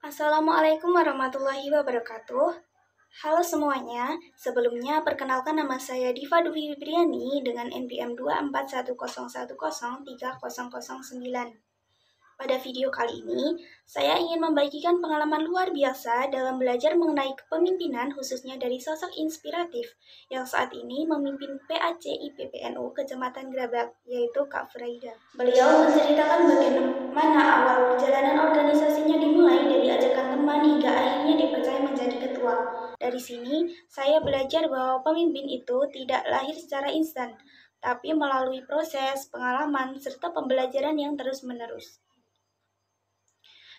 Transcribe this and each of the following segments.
Assalamualaikum warahmatullahi wabarakatuh. Halo semuanya, sebelumnya perkenalkan nama saya Diva Dwi Fibriani dengan NPM 24101030009. Pada video kali ini, saya ingin membagikan pengalaman luar biasa dalam belajar mengenai kepemimpinan khususnya dari sosok inspiratif yang saat ini memimpin PAC IPPNU Kecamatan Grabak, yaitu Kak Furaida. Beliau menceritakan bagaimana awal perjalanan organisasinya dimulai dari ajakan teman hingga akhirnya dipercaya menjadi ketua. Dari sini, saya belajar bahwa pemimpin itu tidak lahir secara instan, tapi melalui proses, pengalaman, serta pembelajaran yang terus-menerus.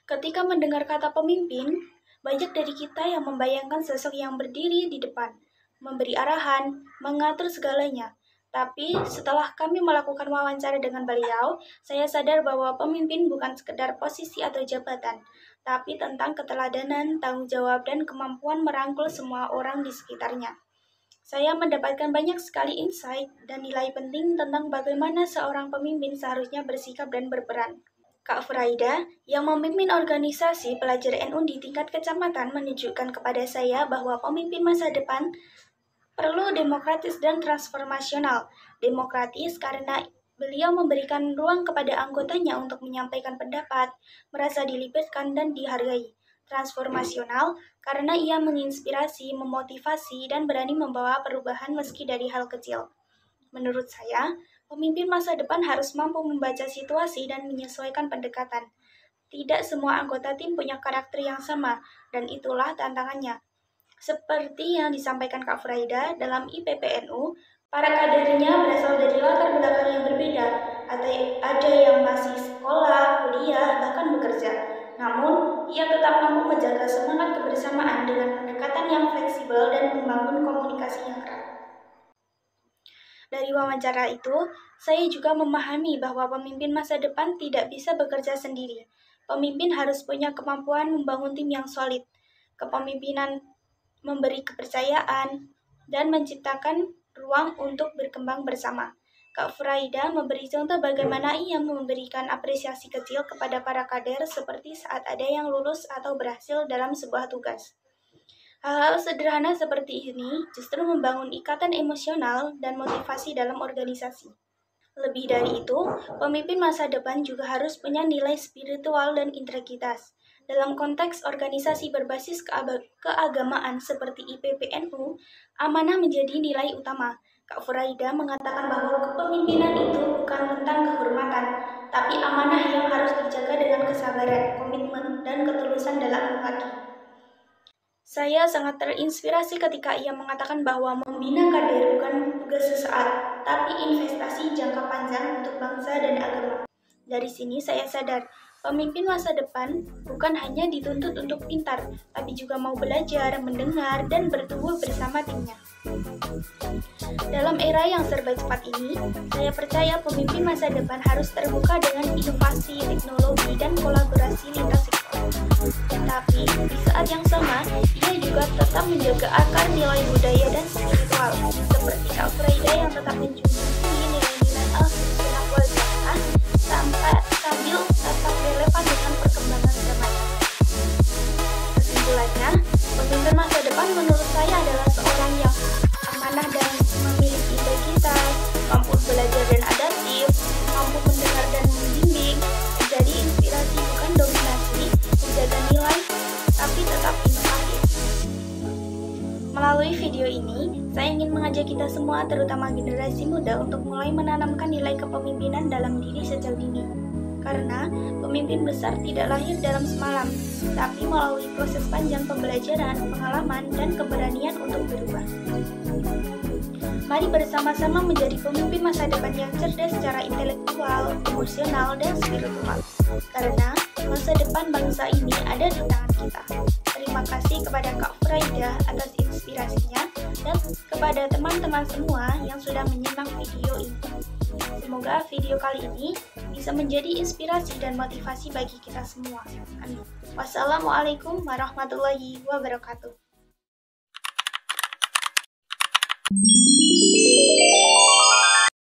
Ketika mendengar kata pemimpin, banyak dari kita yang membayangkan sosok yang berdiri di depan, memberi arahan, mengatur segalanya. Tapi setelah kami melakukan wawancara dengan beliau, saya sadar bahwa pemimpin bukan sekedar posisi atau jabatan, tapi tentang keteladanan, tanggung jawab, dan kemampuan merangkul semua orang di sekitarnya. Saya mendapatkan banyak sekali insight dan nilai penting tentang bagaimana seorang pemimpin seharusnya bersikap dan berperan. Kak Furaida, yang memimpin organisasi pelajar NU di tingkat kecamatan, menunjukkan kepada saya bahwa pemimpin masa depan perlu demokratis dan transformasional. Demokratis karena beliau memberikan ruang kepada anggotanya untuk menyampaikan pendapat, merasa dilibatkan dan dihargai. Transformasional karena ia menginspirasi, memotivasi, dan berani membawa perubahan meski dari hal kecil. Menurut saya, pemimpin masa depan harus mampu membaca situasi dan menyesuaikan pendekatan. Tidak semua anggota tim punya karakter yang sama, dan itulah tantangannya. Seperti yang disampaikan Kak Furaida, dalam IPPNU, para kadernya berasal dari latar belakang yang berbeda. Ada yang masih sekolah, kuliah, bahkan bekerja. Namun, ia tetap mampu menjaga semangat kebersamaan dengan pendekatan yang fleksibel dan membangun komunikasi yang erat. Dari wawancara itu, saya juga memahami bahwa pemimpin masa depan tidak bisa bekerja sendiri. Pemimpin harus punya kemampuan membangun tim yang solid. Kepemimpinan memberi kepercayaan dan menciptakan ruang untuk berkembang bersama. Kak Furaida memberi contoh bagaimana ia memberikan apresiasi kecil kepada para kader seperti saat ada yang lulus atau berhasil dalam sebuah tugas. Hal-hal sederhana seperti ini justru membangun ikatan emosional dan motivasi dalam organisasi. Lebih dari itu, pemimpin masa depan juga harus punya nilai spiritual dan integritas. Dalam konteks organisasi berbasis keagamaan seperti IPPNU, amanah menjadi nilai utama. Kak Furaida mengatakan bahwa kepemimpinan itu bukan tentang kehormatan, tapi amanah yang harus dijaga dengan kesabaran, komitmen, dan ketulusan dalam berbagi. Saya sangat terinspirasi ketika ia mengatakan bahwa membina kader bukan tugas sesaat, tapi investasi jangka panjang untuk bangsa dan agama. Dari sini saya sadar, pemimpin masa depan bukan hanya dituntut untuk pintar, tapi juga mau belajar, mendengar, dan bertumbuh bersama timnya. Dalam era yang serba cepat ini, saya percaya pemimpin masa depan harus terbuka dengan inovasi, teknologi, dan kolaborasi lintas sektor. Tapi di saat yang sama, ia juga tetap menjaga akar nilai budaya dan spiritual, seperti Kak Furaida yang tetap menjunjung nilai-nilai al-sunnah wal jamaah sambil tetap relevan dengan perkembangan zaman. Kesimpulannya, pemimpin masa depan menurut saya adalah seorang yang amanah dan memiliki integritas, mampu belajar dan adaptif, mampu mendengar dan membimbing, menjadi inspirasi bukan dominasi, menjaga nilai, tapi tetap inovatif. Melalui video ini, saya ingin mengajak kita semua, terutama generasi muda, untuk mulai menanamkan nilai kepemimpinan dalam diri sejak dini. Karena pemimpin besar tidak lahir dalam semalam, tapi melalui proses panjang pembelajaran, pengalaman, dan keberanian untuk berubah. Mari bersama-sama menjadi pemimpin masa depan yang cerdas secara intelektual, emosional, dan spiritual. Karena masa depan bangsa ini ada di tangan kita. Terima kasih kepada Kak Furaida atas inspirasinya dan kepada teman-teman semua yang sudah menyimak video ini. Semoga video kali ini bisa menjadi inspirasi dan motivasi bagi kita semua. Amin. Wassalamualaikum warahmatullahi wabarakatuh.